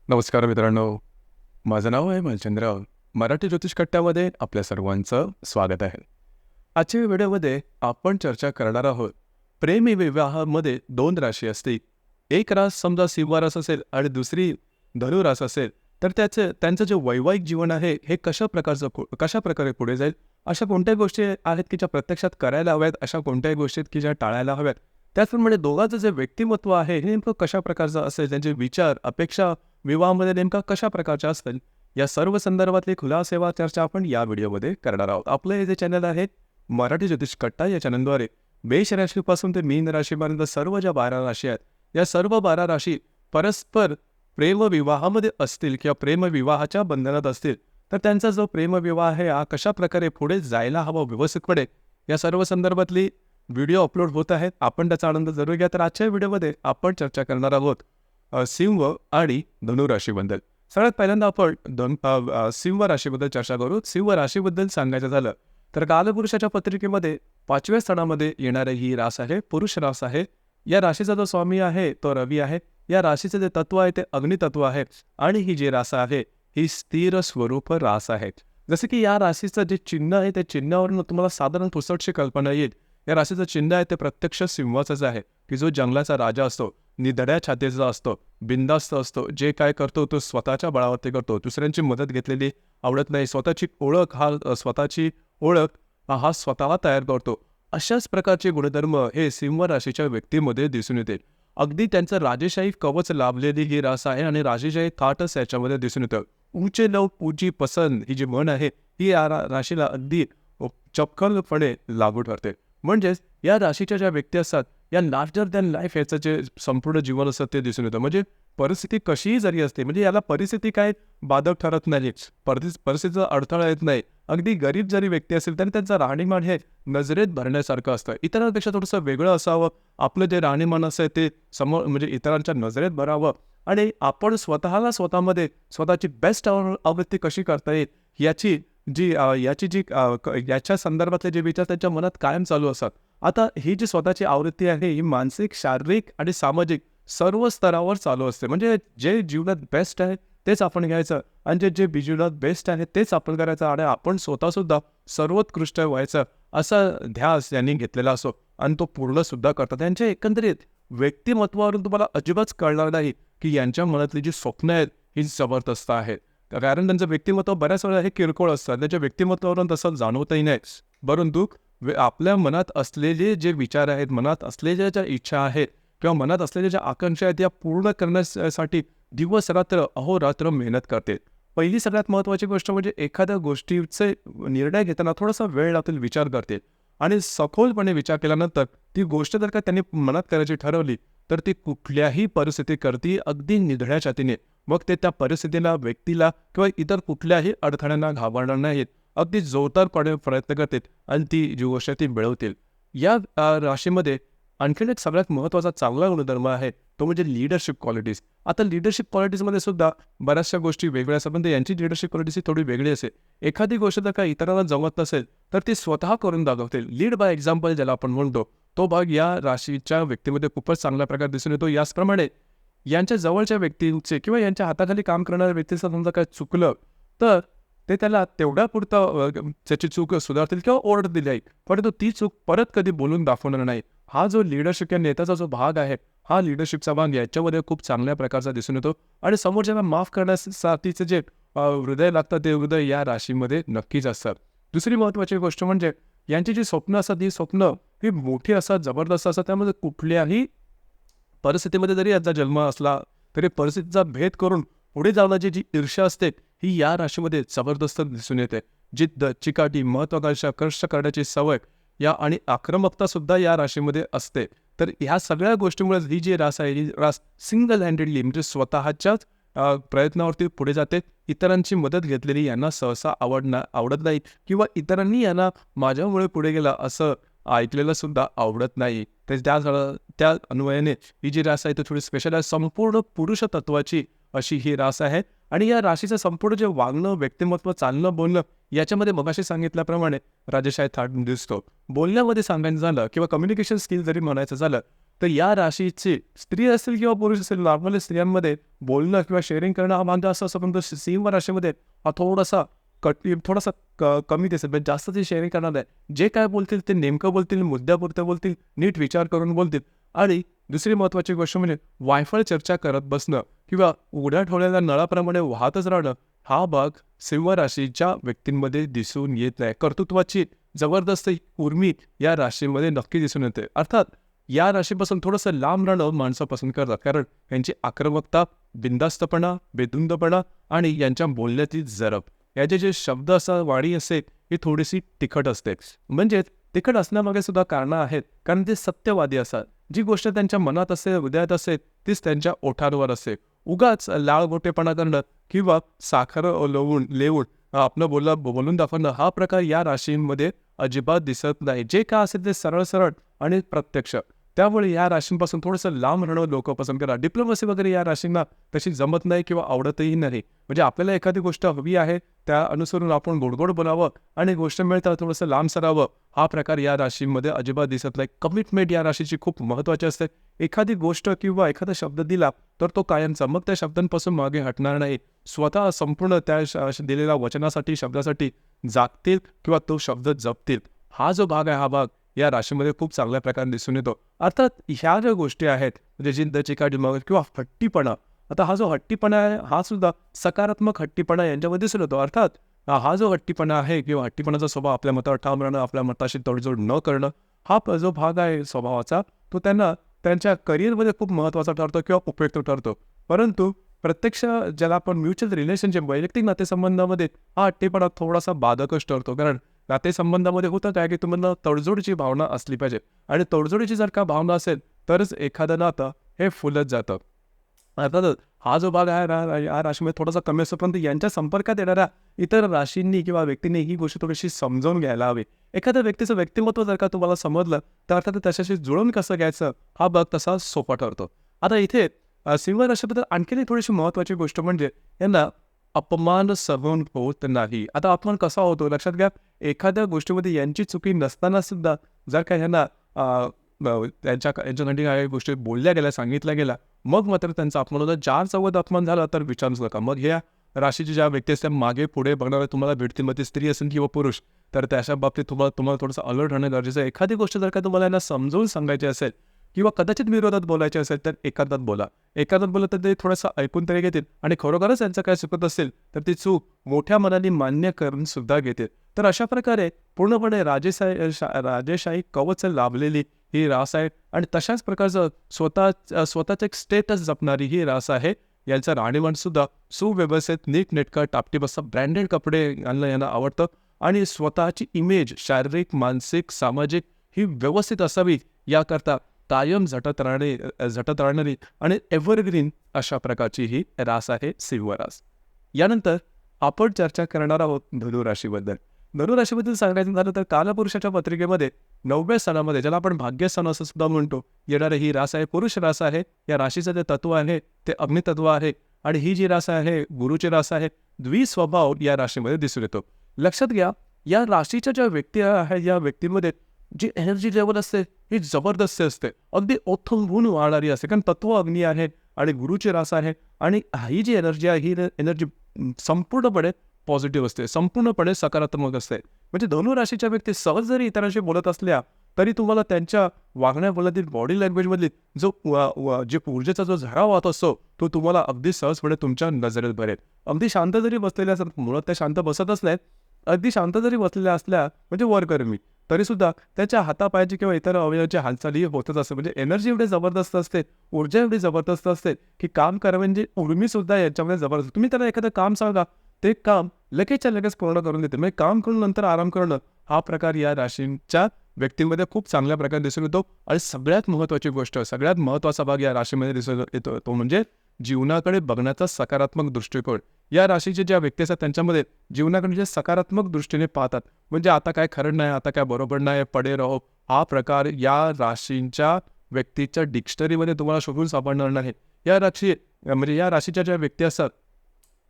नमस्कार मित्रांनो, माझं नाव आहे मलचंद्र. मराठी ज्योतिष कट्ट्यामध्ये आपल्या सर्वांचं स्वागत आहे. आजच्या व्हिडिओमध्ये आपण चर्चा करणार आहोत प्रेमी विवाहामध्ये 2 राशी असतील. एक रास समजा सिंह रास असेल आणि दुसरी धनु रास असेल, तर त्यांचं जे वैवाहिक जीवन आहे हे कशा प्रकारे पुढे जाईल, अशा कोणत्या गोष्टी आहेत की ज्या प्रत्यक्षात करायला हव्यात, अशा कोणत्याही गोष्टी आहेत की ज्या टाळायला हव्यात. त्याचप्रमाणे दोघांचं जे व्यक्तिमत्व आहे हे नेमकं कशा प्रकारचं असेल, त्यांचे विचार, अपेक्षा विवाहामध्ये नेमका कशा प्रकारच्या असतील, या सर्व संदर्भातली खुलासेवा चर्चा आपण या व्हिडिओमध्ये करणार आहोत. आपलं हे जे चॅनल आहे मराठी ज्योतिष कट्टा, या चॅनलद्वारे मेष राशीपासून ते मीन राशीपर्यंत सर्व ज्या 12 राशी आहेत, या सर्व 12 राशी परस्पर प्रेमविवाहामध्ये असतील किंवा प्रेमविवाहाच्या बंधनात असतील, तर त्यांचा जो प्रेमविवाह आहे हा कशा प्रकारे पुढे जायला हवा व्यवस्थितपणे, या सर्व संदर्भातली व्हिडिओ अपलोड होत आहेत. आपण त्याचा आनंद जरूर घ्या. तर आजच्या व्हिडिओमध्ये आपण चर्चा करणार आहोत सिंह आणि धनु राशीबद्दल. सगळ्यात पहिल्यांदा आपण सिंह राशीबद्दल चर्चा करू. सिंह राशीबद्दल सांगायचं झालं तर कालपुरुषाच्या पत्रिकेमध्ये 5व्या स्थानामध्ये येणारी ही रास आहे, पुरुष रास आहे. या राशीचा जो स्वामी आहे तो रवी आहे. या राशीचं जे तत्व आहे ते अग्नितत्व आहे आणि ही जी रास आहे ही स्थिर स्वरूप रास आहे. जसं की या राशीचं जे चिन्ह आहे त्या चिन्हावरून तुम्हाला साधारण पुसटशी कल्पना येईल. या राशीचं चिन्ह आहे ते प्रत्यक्ष सिंहाचंच आहे, की जो जंगलाचा राजा असतो, निधड्या छातीचा असतो, बिनधास्त असतो, जे काय करतो तो स्वतःच्या बळावरती करतो, दुसऱ्यांची मदत घेतलेली आवडत नाही, स्वतःची ओळख हा स्वतःला तयार करतो. अशाच प्रकारचे गुणधर्म हे सिंह राशीच्या व्यक्तीमध्ये दिसून येते. अगदी त्यांचं राजेशाही कवच लाभलेली ही रास आहे आणि राजेशाही थाटच याच्यामध्ये दिसून येतं. ऊंचे लोक ऊंची पसंत ही जी म्हण आहे ही या राशीला अगदी चपखलपणे लागू ठरते. म्हणजेच या राशीच्या ज्या व्यक्ती असतात, या लार्जर दॅन लाईफ याचं जे संपूर्ण जीवन असतं ते दिसून येतं. म्हणजे परिस्थिती कशीही जरी असते, म्हणजे याला परिस्थिती काय बाधक ठरत नाही, परिस्थितीचा अडथळा येत नाही. अगदी गरीब जरी व्यक्ती असेल तरी त्यांचं राहणीमान हे नजरेत भरण्यासारखं असतं. इतरांपेक्षा थोडंसं वेगळं असावं, आपलं जे राहणीमान असं ते समोर म्हणजे इतरांच्या नजरेत भरावं आणि आपण स्वतःमध्ये स्वतःची बेस्ट आवृत्ती कशी करता येईल याच्या संदर्भातले जे विचार त्यांच्या मनात कायम चालू असतात. आता ही जी स्वतःची आवृत्ती आहे ही मानसिक, शारीरिक आणि सामाजिक सर्व स्तरावर चालू असते. म्हणजे जे जीवनात बेस्ट आहे तेच आपण घ्यायचं आणि जे जीवनात बेस्ट आहे तेच आपण करायचं आणि आपण स्वतःसुद्धा सर्वोत्कृष्ट व्हायचं असा ध्यास यांनी घेतलेला असो आणि तो पूर्ण सुद्धा करतात. त्यांच्या एकंदरीत व्यक्तिमत्वावरून तुम्हाला अजिबात कळणार नाही की यांच्या मनातली जी स्वप्न आहेत ही जबरदस्त आहेत. कारण त्यांचं व्यक्तिमत्व बऱ्याच वेळा हे किरकोळ असतात, त्यांच्या व्यक्तिमत्वावरून तसं जाणवतही नाही. परंतु आपल्या मनात असलेले जे विचार आहेत, मनात असलेल्या ज्या इच्छा आहेत किंवा मनात असलेल्या ज्या आकांक्षा आहेत, या पूर्ण करण्यासाठी दिवस रात्र अहोरात्र मेहनत करते. पहिली सगळ्यात महत्त्वाची गोष्ट म्हणजे एखाद्या गोष्टीचे निर्णय घेताना थोडासा वेळ लागतील, विचार करते आणि सखोलपणे विचार केल्यानंतर ती गोष्ट जर का त्यांनी मनात करायची ठरवली तर ती कुठल्याही परिस्थितीकरती अगदी निधड्या छातीने, मग ते त्या परिस्थितीला, व्यक्तीला किंवा इतर कुठल्याही अडथळ्यांना घाबरणार नाहीत. अगदी जोरदारपणे प्रयत्न करतील आणि ती जी गोष्ट ती मिळवतील. या राशीमध्ये आणखीन एक सगळ्यात महत्त्वाचा चांगला गुणधर्म आहे तो म्हणजे लिडरशिप क्वालिटीज. आता लिडरशिप क्वालिटीजमध्ये सुद्धा बऱ्याचशा गोष्टी वेगळ्या असतात, पण यांची लिडरशिप क्वालिटी थोडी वेगळी असेल. एखादी गोष्ट जर का इतरांना जमत नसेल तर ती स्वतः करून दाखवतील. लीड बाय एक्झाम्पल ज्याला आपण म्हणतो, तो भाग या राशीच्या व्यक्तीमध्ये खूपच चांगल्या प्रकारे दिसून येतो. याचप्रमाणे यांच्या जवळच्या व्यक्तींचे किंवा यांच्या हाताखाली काम करणाऱ्या व्यक्तीचं समजा काय चुकलं तर ते त्याला तेवढ्या पुरतं त्याची चूक सुधारतील किंवा ओरड दिली आहे, परंतु ती चूक परत कधी बोलून दाखवणार नाही. हा जो लिडरशिप या नेत्याचा जो भाग आहे, हा लिडरशिपचा भाग याच्यामध्ये खूप चांगल्या प्रकारचा दिसून येतो आणि समोरच्याला माफ करण्यासाठीचं जे हृदय लागतं ते हृदय या राशीमध्ये नक्कीच असतं. दुसरी महत्त्वाची गोष्ट म्हणजे यांची जी स्वप्न असतात ही स्वप्न ही मोठी असतात, जबरदस्त असतात. त्यामध्ये कुठल्याही परिस्थितीमध्ये जरी यांचा जन्म असला तरी परिस्थितीचा भेद करून पुढे जाण्याची जी ईर्ष्या असते ही या राशीमध्ये जबरदस्त दिसून येते. जिद्द, चिकाटी, महत्त्वाकांक्षा, कष्ट करण्याची सवय या आणि आक्रमकता सुद्धा या राशीमध्ये असते. तर ह्या सगळ्या गोष्टींमुळे ही जी रास आहे ही रास सिंगल हँडेडली म्हणजे स्वतःच्याच प्रयत्नावरती पुढे जाते. इतरांची मदत घेतलेली यांना सहसा आवडत नाही किंवा इतरांनी यांना माझ्यामुळे पुढे गेला असं ऐकलेलं सुद्धा आवडत नाही. तर त्या अन्वयाने ही जी रास आहे ती थोडी स्पेशल आहे. संपूर्ण पुरुष तत्वाची अशी ही रास आहे आणि या राशीचं संपूर्ण जे वागणं, व्यक्तिमत्व, चालणं, बोलणं याच्यामध्ये मगाशी सांगितल्याप्रमाणे राजेशाही थाट दिसतो. बोलण्यामध्ये सांगायचं झालं किंवा कम्युनिकेशन स्किल जरी म्हणायचं झालं तर या राशीची स्त्री असेल किंवा पुरुष असेल, नॉर्मली स्त्रियांमध्ये बोलणं किंवा शेअरिंग करणं हा भाग जास्त असं, पण सिंह राशीमध्ये हा थोडासा थोडासा कमी दिसेल. म्हणजे जास्त ते शेअरिंग करणार नाही. जे काय बोलतील ते नेमकं बोलतील, मुद्द्यापुरतं बोलतील, नीट विचार करून बोलतील. आणि दुसरी महत्त्वाची गोष्ट म्हणजे वायफळ चर्चा करत बसणं किंवा उघड्या ठेवलेल्या नळाप्रमाणे वाहतच राहणं, हा भाग सिंह राशीच्या व्यक्तींमध्ये दिसून येत नाही. कर्तृत्वाची जबरदस्त उर्मी या राशीमध्ये नक्की दिसून येते. अर्थात या राशीपासून थोडंसं लांब राहणं माणसं पसंत करतात, कारण यांची आक्रमकता, बिनधास्तपणा, बेधुंदपणा आणि यांच्या बोलण्याची जरब, याचे जे शब्द असतात, वाणी असते, ही थोडीशी तिखट असते. म्हणजेच तिखट असण्यामागे सुद्धा कारणं आहेत, कारण ते सत्यवादी असतात. जी गोष्ट त्यांच्या मनात असते, हृदयात असते, तीच त्यांच्या ओठांवर असते. उगाच लाळगोटेपणा करणं किंवा साखर लेवून आपलं बोलून दाखवणं, हा प्रकार या राशींमध्ये अजिबात दिसत नाही. जे काय असेल ते सरळ सरळ आणि प्रत्यक्ष. त्यामुळे या राशींपासून थोडंसं लांब राहणं लोक पसंत करतात. डिप्लोमसी वगैरे या राशींना तशी जमत नाही किंवा आवडतही नाही. म्हणजे आपल्याला एखादी गोष्ट हवी आहे, त्या अनुसरून आपण गोड बोलावं आणि गोष्ट मिळताना थोडंसं लांब सरावं, हा प्रकार या राशींमध्ये अजिबात दिसत नाही. कमिटमेंट या राशीची खूप महत्त्वाची असते. एखादी गोष्ट किंवा एखादा शब्द दिला तर तो कायमचा, मग त्या शब्दांपासून मागे हटणार नाही. स्वतः संपूर्ण त्या दिलेल्या वचनासाठी, शब्दासाठी जागतील किंवा तो शब्द जपतील. हा जो भाग आहे, हा भाग या राशीमध्ये खूप चांगल्या प्रकारे दिसून येतो. अर्थात ह्या ज्या गोष्टी आहेत, म्हणजे जिद्द, चिकाटी, मग किंवा हट्टीपणा, आता हा जो हट्टीपणा आहे, हा सुद्धा सकारात्मक हट्टीपणा यांच्यामध्ये दिसून येतो. अर्थात हा जो हट्टीपणा आहे किंवा हट्टीपणाचा स्वभाव, आपल्या मतावर ठाम राहणं, आपल्या मताशी तडजोड न करणं, हा जो भाग आहे स्वभावाचा, तो त्यांना त्यांच्या करिअरमध्ये खूप महत्त्वाचा ठरतो किंवा उपयुक्त ठरतो. परंतु प्रत्यक्ष ज्याला आपण म्युच्युअल रिलेशनशिप, वैयक्तिक नातेसंबंधामध्ये हा हट्टीपणा थोडासा बाधकच ठरतो. कारण नातेसंबंधामध्ये होतं काय, की तुम्हाला तडजोडीची भावना असली पाहिजे, आणि तडजोडीची जर का भावना असेल तरच एखादं नातं हे फुलत जातं. अर्थातच हा जो भाग आहे या राशीमध्ये थोडासा कमी असतो, परंतु यांच्या संपर्कात येणाऱ्या इतर राशींनी किंवा व्यक्तींनी ही गोष्ट थोडीशी समजावून घ्यायला हवी. एखाद्या व्यक्तीचं व्यक्तिमत्व जर का तुम्हाला समजलं, तर अर्थात त्याच्याशी जुळून कसं घ्यायचं, हा भाग तसा सोपा ठरतो. आता इथे सिंह राशीबद्दल आणखीन एक थोडीशी महत्त्वाची गोष्ट म्हणजे यांना अपमान सहन होत नाही. आता अपमान कसा होतो लक्षात घ्या. एखाद्या गोष्टीमध्ये यांची चुकी नसताना सुद्धा जर का यांना यांच्यासाठी काही गोष्टी बोलल्या गेल्या, सांगितल्या गेल्या, मग मात्र त्यांचा अपमान होता. 4 अपमान झाला तर विचारूच नका. मग ह्या राशीची ज्या व्यक्ती असतात, मागे पुढे बघणारे तुम्हाला भेटतील, मग ती स्त्री असेल किंवा पुरुष, तर त्याच्या बाबतीत तुम्हाला थोडंसं अलर्ट राहणं गरजेचं आहे. एखादी गोष्ट जर का तुम्हाला यांना समजावून सांगायची असेल किंवा कदाचित विरोधात बोलायचे असेल, तर एकांतात बोला. एकांतात बोललं तर ते थोडंसं ऐकून तरी घेतील, आणि खरोखरच यांचं काय चुकत असेल तर ती चूक मोठ्या मनाने मान्य करून सुद्धा घेतील. तर अशा प्रकारे पूर्णपणे राजेशाही कवच लाभलेली ही रास आहे, आणि तशाच प्रकारचं स्वतःचं एक स्टेटस जपणारी ही रास आहे. यांचं राहणीमान सुद्धा सुव्यवस्थित, नीटनेटकं, टापटीप असं ब्रँडेड कपडे घालणं यांना आवडतं, आणि स्वतःची इमेज शारीरिक, मानसिक, सामाजिक ही व्यवस्थित असावी याकरता कायम झटत राहणारी आणि एव्हरग्रीन अशा प्रकारची ही रास आहे सिंह रास. यानंतर आपण चर्चा करणार आहोत धनुराशीबद्दल. धनुराशीबद्दल सांगायचं झालं तर कालपुरुषाच्या पत्रिकेमध्ये 9व्या स्थानामध्ये, ज्याला आपण भाग्यस्थान असं सुद्धा म्हणतो, येणारी ही रास आहे. पुरुष रास आहे. या राशीचं जे तत्व आहे ते अग्नितत्व आहे, आणि ही जी रास आहे गुरुची रास आहे. द्विस्वभाव या राशीमध्ये दिसून येतो. लक्षात घ्या, या राशीच्या ज्या व्यक्ती आहेत, या व्यक्तीमध्ये जी एनर्जी लेवल असते ही जबरदस्त असते, अगदी ओथंबून वाहणारी असते, कारण तत्व अग्नी आहे आणि गुरुची रास आहे. आणि ही जी एनर्जी आहे, ही एनर्जी संपूर्णपणे पॉझिटिव्ह असते, संपूर्णपणे सकारात्मक असते. म्हणजे धनुराशीच्या व्यक्ती सहज जरी इतरांशी बोलत असल्या तरी तुम्हाला त्यांच्या वागण्या बोलण्यातील, बॉडी लँग्वेजमधली जे ऊर्जेचा जो झरा वाहत असतो, तो तुम्हाला अगदी सहजपणे तुमच्या नजरेत भरेल. अगदी शांत जरी बसलेल्या असतात, मुळात त्या शांत बसतच नाहीत, अगदी शांत जरी बसलेल्या असल्या म्हणजे वरकर्मी, तरीसुद्धा त्यांच्या हातापायाची किंवा इतर अवयवाची हालचाली होतच असते. म्हणजे एनर्जी एवढी जबरदस्त असते, ऊर्जा एवढी जबरदस्त असते, की काम करावे म्हणजे उर्मीसुद्धा याच्यामध्ये जबरदस्त. तुम्ही त्यांना एखादं काम सांगा, ते काम लगेचच्या लगेच पूर्ण करून देते. म्हणजे काम करून नंतर आराम करणं, हा प्रकार या राशींच्या व्यक्तींमध्ये खूप चांगल्या प्रकारे दिसून येतो. आणि सगळ्यात महत्त्वाची गोष्ट, सगळ्यात महत्त्वाचा भाग या राशीमध्ये दिसून येतो, तो म्हणजे जीवनाकडे बघण्याचा सकारात्मक दृष्टिकोन. या राशीचे ज्या व्यक्ती असतात त्यांच्यामध्ये जीवनाकडे जे सकारात्मक दृष्टीने पाहतात, म्हणजे आता काय खरं नाही, आता काय बरोबर नाही, पडे राहो, हा प्रकार या राशींच्या व्यक्तीच्या डिक्शनरीमध्ये तुम्हाला शोधून सापडणार नाही. या राशीच्या ज्या व्यक्ती असतात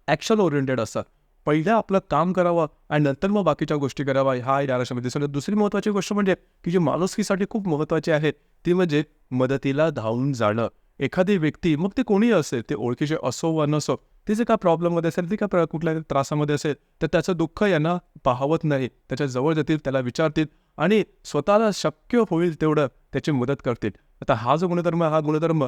ॲक्शन ओरिएंटेड असतात, पहिलं आपलं काम करावं आणि नंतर मग बाकीच्या गोष्टी कराव्या, हा या राशीमध्ये दिसून येतो. दुसरी महत्त्वाची गोष्ट म्हणजे की जी माणुसकीसाठी खूप महत्त्वाची आहे, ती म्हणजे मदतीला धावून जाणं. एखादी व्यक्ती, मग ते कोणीही असेल, ते ओळखीचे असो वा नसो, तिचे काय प्रॉब्लेममध्ये असेल, ती काय कुठल्या त्रासामध्ये असेल, तर त्याचं दुःख यांना पाहवत नाही. त्याच्या जवळ जातील, त्याला विचारतील आणि स्वतःला शक्य होईल तेवढं त्याची मदत करतील. आता हा जो गुणधर्म, हा गुणधर्म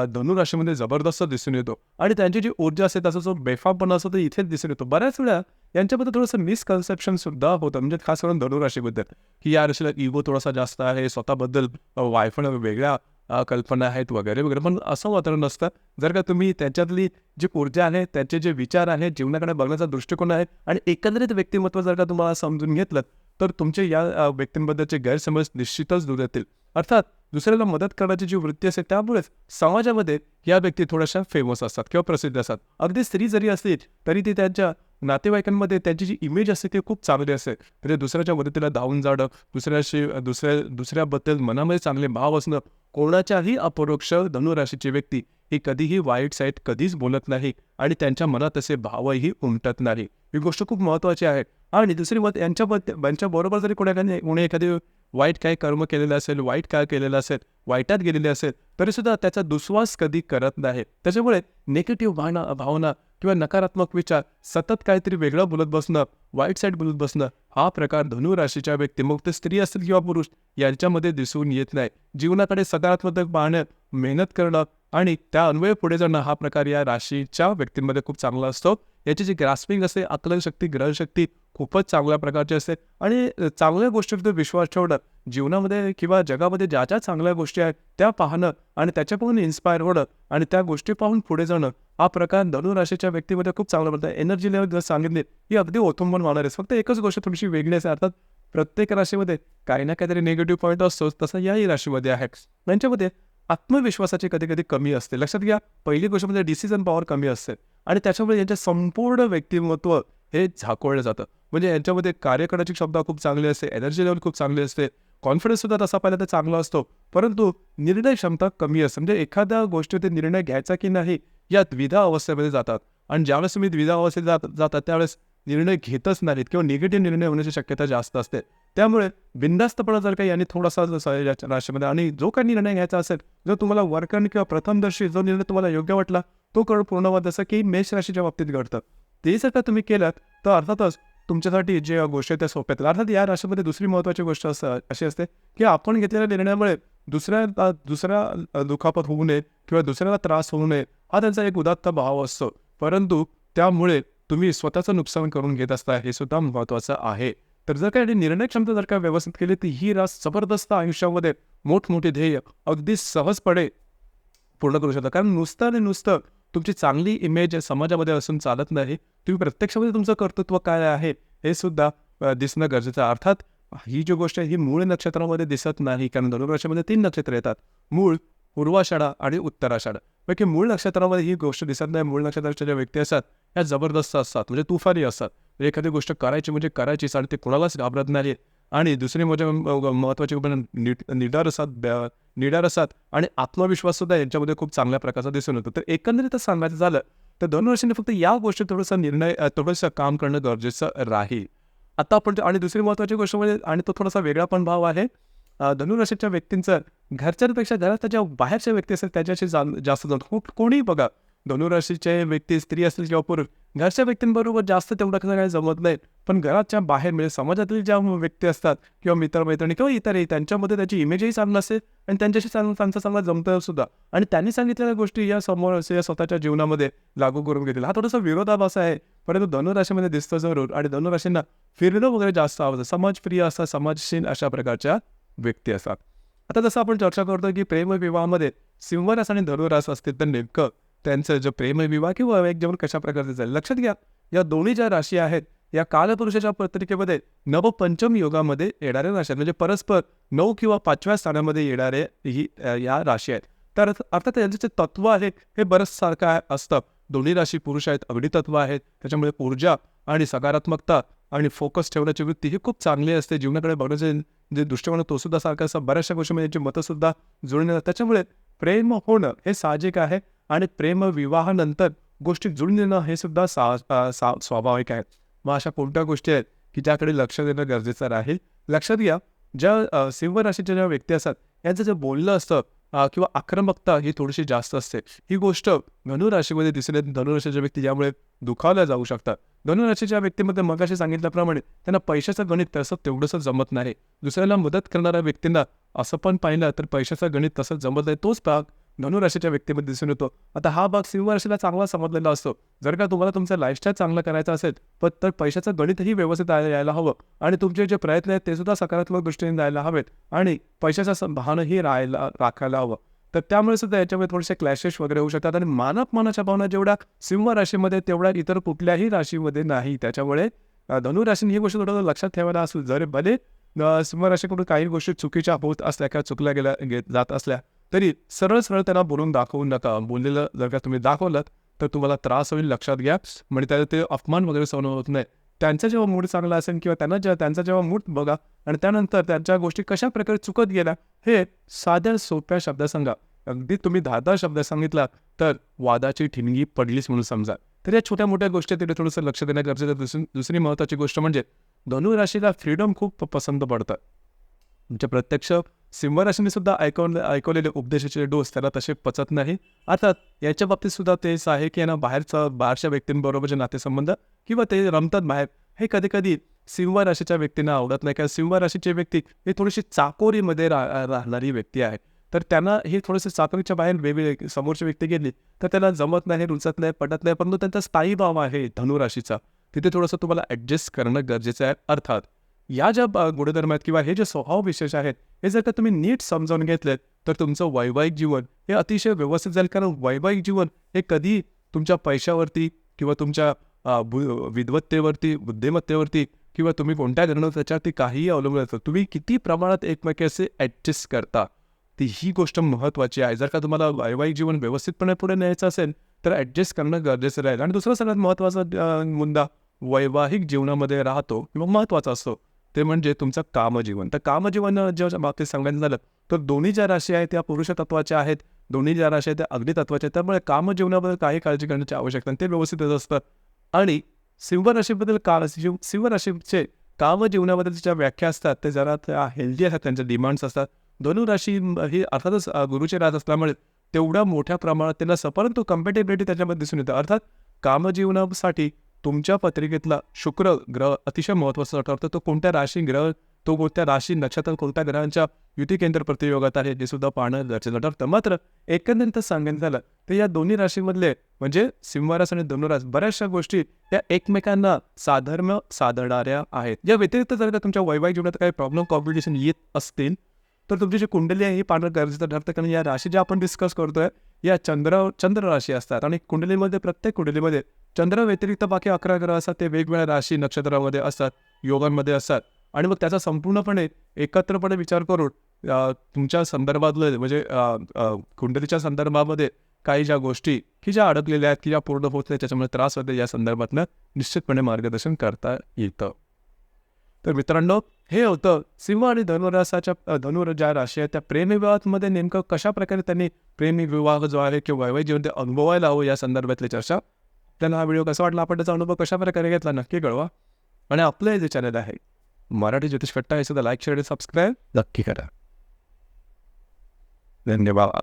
धनुराशीमध्ये जबरदस्त दिसून येतो आणि त्यांची जी ऊर्जा असते, त्याचा जो बेफामपणा असतो, तो इथेच दिसून येतो. बऱ्याच वेळा यांच्याबद्दल थोडंसं मिसकन्सेप्शन सुद्धा होतं, म्हणजे खास करून धनुराशीबद्दल, की या राशीला इगो थोडासा जास्त आहे, स्वतःबद्दल वायफळ वेगळ्या कल्पना आहेत वगैरे वगैरे. पण असं मात्र नसतं. जर का तुम्ही त्यांच्यातली जी ऊर्जा आहे, त्यांचे जे विचार आहेत, जीवनाकडे बघण्याचा दृष्टिकोन आहे आणि एकंदरीत व्यक्तिमत्व जर का तुम्हाला समजून घेतलं, तर तुमचे या व्यक्तींबद्दलचे गैरसमज निश्चितच दूर येतील. अर्थात दुसऱ्याला मदत करण्याची जी वृत्ती असते, त्यामुळेच समाजामध्ये या व्यक्ती थोड्याशा फेमस असतात किंवा प्रसिद्ध असतात. अगदी स्त्री जरी असली तरी ती त्यांच्या नातेवाईकांमध्ये त्यांची जी इमेज असते ती खूप चांगली असते. म्हणजे दुसऱ्याच्या मदतीला धावून जाणं, दुसऱ्याबद्दल मनामध्ये चांगले भाव असणं, कोणाच्याही अपरोक्ष धनुराशीची व्यक्ती ही कधीही वाईट साईट कधीच बोलत नाही आणि त्यांच्या मनात असे भावही उमटत नाही. ही गोष्ट खूप महत्त्वाची आहे. आणि दुसरी मत यांच्याबरोबर जरी कोणी एखादी वाईट काही कर्म केलेलं असेल, वाईट काय केलेलं असेल, वाईटात गेलेले असेल, तरीसुद्धा त्याचा दुस्वास कधी करत नाही. त्याच्यामुळे निगेटिव्ह भावना किंवा नकारात्मक विचार, सतत काहीतरी वेगळं बोलत बसणं, वाईट साईड बोलत बसणं, हा प्रकार धनुराशीच्या व्यक्ती, मग ते स्त्री असतील किंवा पुरुष, यांच्यामध्ये दिसून येत नाही. जीवनाकडे सकारात्मक पाहणं, मेहनत करणं आणि त्या अन्वये पुढे जाणं, हा प्रकार या राशीच्या व्यक्तींमध्ये खूप चांगला असतो. याची जी ग्रास्पिंग असते, आकलनशक्ती, ग्रहणशक्ती खूपच चांगल्या प्रकारची असते आणि चांगल्या गोष्टींवर विश्वास ठेवणं, जीवनामध्ये किंवा जगामध्ये ज्या ज्या चांगल्या गोष्टी आहेत त्या पाहणं आणि त्याच्याकडून इन्स्पायर होणं आणि त्या गोष्टी पाहून पुढे जाणं, हा प्रकार धनुराशीच्या व्यक्तीमध्ये खूप चांगला बनतो. एनर्जी लेवल जर सांगितली, ही अगदी ओथंबून वाहणार आहे. फक्त एकच गोष्ट थोडीशी वेगळी असते. अर्थात प्रत्येक राशीमध्ये काही ना काहीतरी निगेटिव्ह पॉईंट असतोच, तसं याही राशीमध्ये आहे. यांच्यामध्ये आत्मविश्वासाची कधी-कधी कमी असते. लक्षात घ्या, पहिली गोष्ट म्हणजे डिसिजन पॉवर कमी असते आणि त्याच्यामुळे यांचे संपूर्ण व्यक्तिमत्व हे झाकोळलं जातं. म्हणजे यांच्यामध्ये कार्य करण्याची क्षमता खूप चांगली असते, एनर्जी लेवल खूप चांगली असते, कॉन्फिडन्स सुद्धा तसा पाहिला तर चांगला असतो, परंतु निर्णय क्षमता कमी असते. म्हणजे एखाद्या गोष्टीवर निर्णय घ्यायचा की नाही या द्विधा अवस्थेमध्ये जातात आणि ज्यावेळेस तुम्ही द्विधा अवस्थेत जातात त्यावेळेस निर्णय घेतच नाहीत किंवा निगेटिव्ह निर्णय होण्याची शक्यता जास्त असते. त्यामुळे बिनधास्तपणा जर काही यांनी थोडासा राशीमध्ये आणि जो काही निर्णय घ्यायचा असेल, जर तुम्हाला वर्कन किंवा प्रथमदर्शी जो निर्णय तुम्हाला योग्य वाटला तो करून पूर्ण व्हा, जसं की मेष राशीच्या बाबतीत घडतं. ते जर का तुम्ही केलात तर अर्थातच तुमच्यासाठी जे गोष्टी आहेत त्या सोप्या आहेत. अर्थात या राशीमध्ये दुसरी महत्त्वाची गोष्ट अशी असते की आपण घेतलेल्या निर्णयामुळे दुसऱ्या दुखापत होऊ नये किंवा दुसऱ्याला त्रास होऊ नये, हा त्यांचा एक उदात्त भाव असतो. परंतु त्यामुळे तुम्ही स्वतःचं नुकसान करून घेत असता, हे सुद्धा महत्त्वाचं आहे. तर जर काही निर्णय क्षमता जर का व्यवस्थित केली, तर ही रास जबरदस्त आयुष्यामध्ये मोठमोठे ध्येय अगदी सहजपणे पूर्ण करू शकता. कारण नुसतं आणि नुसतं तुमची चांगली इमेज समाजामध्ये असून चालत नाही. तुम्ही प्रत्यक्षामध्ये तुमचं कर्तृत्व काय आहे हे सुद्धा दिसणं गरजेचं आहे. अर्थात ही जी गोष्ट आहे ही मूळ नक्षत्रामध्ये दिसत नाही, कारण धनुराशीमध्ये 3 नक्षत्र येतात: मूळ, पूर्वाषाढा आणि उत्तराषाढा. पैकी मूळ नक्षत्रामध्ये ही गोष्ट दिसत नाही. मूळ नक्षत्राच्या ज्या व्यक्ती असतात ह्या जबरदस्त असतात, म्हणजे तुफानी असतात. एखादी गोष्ट करायची म्हणजे करायचीच आणि ते कोणालाच घाबरत नाही. आणि दुसरी म्हणजे महत्त्वाची निडर असतात आणि आत्मविश्वास सुद्धा यांच्यामध्ये खूप चांगल्या प्रकारचा दिसून येतो. तर एकंदरीतच सांगायचं झालं तर धनुराशीने फक्त या गोष्टी थोडंसं काम करणं गरजेचं राहील. आता आपण आणि दुसरी महत्त्वाची गोष्ट म्हणजे, आणि तो थोडासा वेगळा पण भाव आहे, धनुराशीच्या व्यक्तींचं घरच्यांपेक्षा घरात ज्या बाहेरच्या व्यक्ती असतात त्याच्याशी जास्त कोणीही बघा, धनुराशीचे व्यक्ती स्त्री असतील किंवा पुरुष, घरच्या व्यक्तींबरोबर जास्त तेवढं काही जमत नाही, पण घराच्या बाहेर म्हणजे समाजातील ज्या व्यक्ती असतात किंवा मित्रमैत्रिणी किंवा इतरही, त्यांच्यामध्ये त्याची इमेजही चांगली असते आणि त्यांच्याशी त्यांचं चांगलं जमतं सुद्धा आणि त्यांनी सांगितलेल्या गोष्टी या स्वतःच्या जीवनामध्ये लागू करून घेतील. हा थोडासा विरोधाभास आहे, परंतु धनुराशीमध्ये दिसतो जरूर. आणि धनुराशींना फिरणं वगैरे जास्त आवडतं, समाजप्रिय असतात, समाजशील अशा प्रकारच्या व्यक्ती असतात. आता जसं आपण चर्चा करतो की प्रेमविवाहामध्ये सिंहरास आणि धनुरास असतील, तर नेमकं त्यांचं जे प्रेमविवाह किंवा एक जीवन कशा प्रकारचे जाईल. लक्षात घ्या, या दोन्ही ज्या राशी आहेत या कालपुरुषाच्या पत्रिकेमध्ये नवपंचम योगामध्ये येणाऱ्या राशी आहेत, म्हणजे परस्पर 9 किंवा 5व्या स्थानामध्ये येणारे या राशी आहेत. तर अर्थात यांचं जे तत्व आहे हे बरंच सारखं असतं. दोन्ही राशी पुरुष आहेत, अग्नी तत्व आहेत, त्याच्यामुळे ऊर्जा आणि सकारात्मकता आणि फोकस ठेवण्याची वृत्ती ही खूप चांगली असते. जीवनाकडे बघण्याचे जे दृष्टिकोन तो सुद्धा सारखा असं, बऱ्याचशा गोष्टीमध्ये यांची मतं सुद्धा जुळून येतात. त्याच्यामुळे प्रेम होणं हे साहजिक आहे आणि प्रेमविवाहानंतर गोष्टी जुळून येणं हे सुद्धा स्वाभाविक आहे. मग अशा कोणत्या गोष्टी आहेत की ज्याकडे लक्ष देणं गरजेचं राहील? लक्षात घ्या, ज्या सिंह राशीच्या ज्या व्यक्ती असतात यांचं जे बोलणं असतं किंवा आक्रमकता ही थोडीशी जास्त असते. ही गोष्ट धनुराशीमध्ये दिसून येते. धनुराशीच्या व्यक्ती यामुळे दुखावल्या जाऊ शकतात. धनुराशीच्या व्यक्तीमध्ये मगाशी सांगितल्याप्रमाणे त्यांना पैशाचं गणित तसं तेवढंसं जमत नाही. दुसऱ्याला मदत करणाऱ्या व्यक्तींना असं पण पाहिलं तर पैशाचं गणित तसं जमत नाही. तोच भाग धनुराशीच्या व्यक्तीमध्ये दिसून येतो. आता हा भाग सिंह राशीला चांगला समजलेला असतो. जर का तुम्हाला तुमचं लाईफस्टाईल चांगलं करायचं असेल तर पैशाचं गणितही व्यवस्थित यायला हवं आणि तुमचे जे प्रयत्न आहेत ते सुद्धा सकारात्मक दृष्टीने जायला हवेत आणि पैशाचं भानही राखायला हवं. तर त्यामुळे सुद्धा याच्यामध्ये थोडेसे क्लॅशेस वगैरे होऊ शकतात आणि मानापमानाच्या भावना जेवढ्या सिंह राशीमध्ये तेवढ्या इतर कुठल्याही राशीमध्ये नाही. त्याच्यामुळे धनुराशीने ही गोष्ट थोडं लक्षात ठेवायला असू. जर भले सिंह राशीकडून काही गोष्टी चुकीच्या होत असल्या किंवा चुकल्या जात असल्या तरी सरळ सरळ त्यांना बोलून दाखवू नका. बोललेलं जर का तुम्ही दाखवलं तर तुम्हाला त्रास होईल, लक्षात घ्या. म्हणजे त्याला ते अपमान वगैरे सहन होत नाही. त्यांचा जेव्हा मूड चांगला असेल किंवा त्यांचा जेव्हा मूड बघा आणि त्यानंतर त्यांच्या गोष्टी कशा प्रकारे चुकत गेल्या हे साध्या सोप्या शब्दात सांगा. अगदी तुम्ही 10 शब्द सांगितला तर वादाची ठिणगी पडलीच म्हणून समजा. तर या छोट्या मोठ्या गोष्टी तिथे थोडंसं लक्ष देणं गरजेचं आहे. दुसरी महत्त्वाची गोष्ट म्हणजे धनुराशीला फ्रीडम खूप पसंत पडतं. म्हणजे प्रत्यक्ष सिंह राशीने सुद्धा ऐकवलेले उपदेशाचे डोस त्याला तसे पचत नाही. अर्थात याच्या बाबतीत सुद्धा तेच आहे की यांना बाहेरच्या व्यक्तींबरोबरचे नातेसंबंध किंवा ते रमतात बाहेर हे कधी कधी सिंह राशीच्या व्यक्तींना आवडत नाही. कारण सिंह राशीची व्यक्ती ही थोडीशी चाकोरीमध्ये राहणारी व्यक्ती आहे. तर त्यांना हे थोडेसे चाकोरीच्या बाहेर वेगवेगळे समोरची व्यक्ती गेली तर त्याला जमत नाही, रुचत नाही, पटत नाही. परंतु त्यांचा स्थायी भाव आहे धनुराशीचा, तिथे थोडंसं तुम्हाला ॲडजस्ट करणं गरजेचं आहे. अर्थात या ज्या गुणधर्म आहेत किंवा हे जे स्वभाव विशेष आहेत हे जर का तुम्ही नीट समजावून घेतलेत तर तुमचं वैवाहिक जीवन हे अतिशय व्यवस्थित जाईल. कारण वैवाहिक जीवन हे कधी तुमच्या पैशावरती किंवा तुमच्या विद्वत्तेवरती, बुद्धिमत्तेवरती किंवा तुम्ही कोणत्या घरानं त्याच्यावरती काहीही अवलंबून असतं. तुम्ही किती प्रमाणात एकमेकांशी ॲडजस्ट करता ती ही गोष्ट महत्त्वाची आहे. जर का तुम्हाला वैवाहिक जीवन व्यवस्थितपणे पुढे न्यायचं असेल तर ॲडजस्ट करणं गरजेचं राहील. आणि दुसरा सगळ्यात महत्त्वाचा मुद्दा वैवाहिक जीवनामध्ये राहतो किंवा महत्त्वाचा असतो ते म्हणजे तुमचं कामजीवन. तर कामजीवन ज्या बाबतीत सांगायचं झालं तर दोन्ही ज्या राशी आहेत त्या पुरुष तत्वाच्या आहेत, दोन्ही ज्या राशी आहेत त्या अग्नी तत्वाच्या आहेत. त्यामुळे कामजीवनाबद्दल काही काळजी करण्याची आवश्यकता नाही, ते व्यवस्थित येत असतं. आणि सिंह राशीबद्दल सिंह राशीचे कामजीवनाबद्दलच्या ज्या व्याख्या असतात ते जरा त्या हेल्दी असतात, त्यांच्या डिमांड्स असतात. धनुराशी ही अर्थातच गुरुचे राज असल्यामुळे तेवढ्या मोठ्या प्रमाणात त्यांना परंतु कम्पॅटेबिलिटी त्याच्यामध्ये दिसून येतं. अर्थात कामजीवनासाठी तुमच्या पत्रिकेतला शुक्र ग्रह अतिशय महत्त्वाचा ठरतो. तो कोणत्या राशी ग्रह, तो कोणत्या राशी नक्षत्र, कोणत्या ग्रहांच्या युती केंद्र प्रतियोगात आहे हे सुद्धा पाहणं गरजेचं ठरतं. मात्र एकंदरीत सांगायचं झालं तर या दोन्ही राशीमधले म्हणजे सिंह रास आणि धनुरास बऱ्याचशा गोष्टी या एकमेकांना साधर्म्य साधणाऱ्या आहेत. या व्यतिरिक्त जर का तुमच्या वैवाहिक जीवनात काही प्रॉब्लेम कॉम्प्लिकेशन येत असतील तर तुमची जी कुंडली आहे ही पाहणं गरजेचं ठरतं. कारण या राशी ज्या आपण डिस्कस करतोय या चंद्र राशी असतात आणि कुंडलीमध्ये प्रत्येक कुंडलीमध्ये चंद्र व्यतिरिक्त बाकी 11 ग्रह असतात. ते वेगवेगळ्या राशी नक्षत्रामध्ये असतात, योगांमध्ये असतात आणि मग त्याचा संपूर्णपणे एकत्रपणे विचार करून तुमच्या संदर्भातलं म्हणजे कुंडलीच्या संदर्भामध्ये काही ज्या गोष्टी की ज्या अडकलेल्या आहेत की ज्या पूर्ण होत नाही त्याच्यामुळे त्रास होते या संदर्भातनं निश्चितपणे मार्गदर्शन करता येतं. तर मित्रांनो हे होतं सिंह आणि धनुर ज्या राशी आहेत त्या प्रेमविवाहामध्ये नेमकं कशा प्रकारे त्यांनी प्रेमविवाह जो आहे किंवा वैवाहिक जीवन ते अनुभवायला हवं या संदर्भातली चर्चा. त्यांना हा व्हिडिओ कसा वाटला, आपण त्याचा अनुभव कशा प्रकारे घेतला नक्की कळवा. आणि आपलं हे जे चॅनल आहे मराठी ज्योतिष कट्टा हे सुद्धा लाईक, शेअर आणि सबस्क्राईब नक्की करा. धन्यवाद.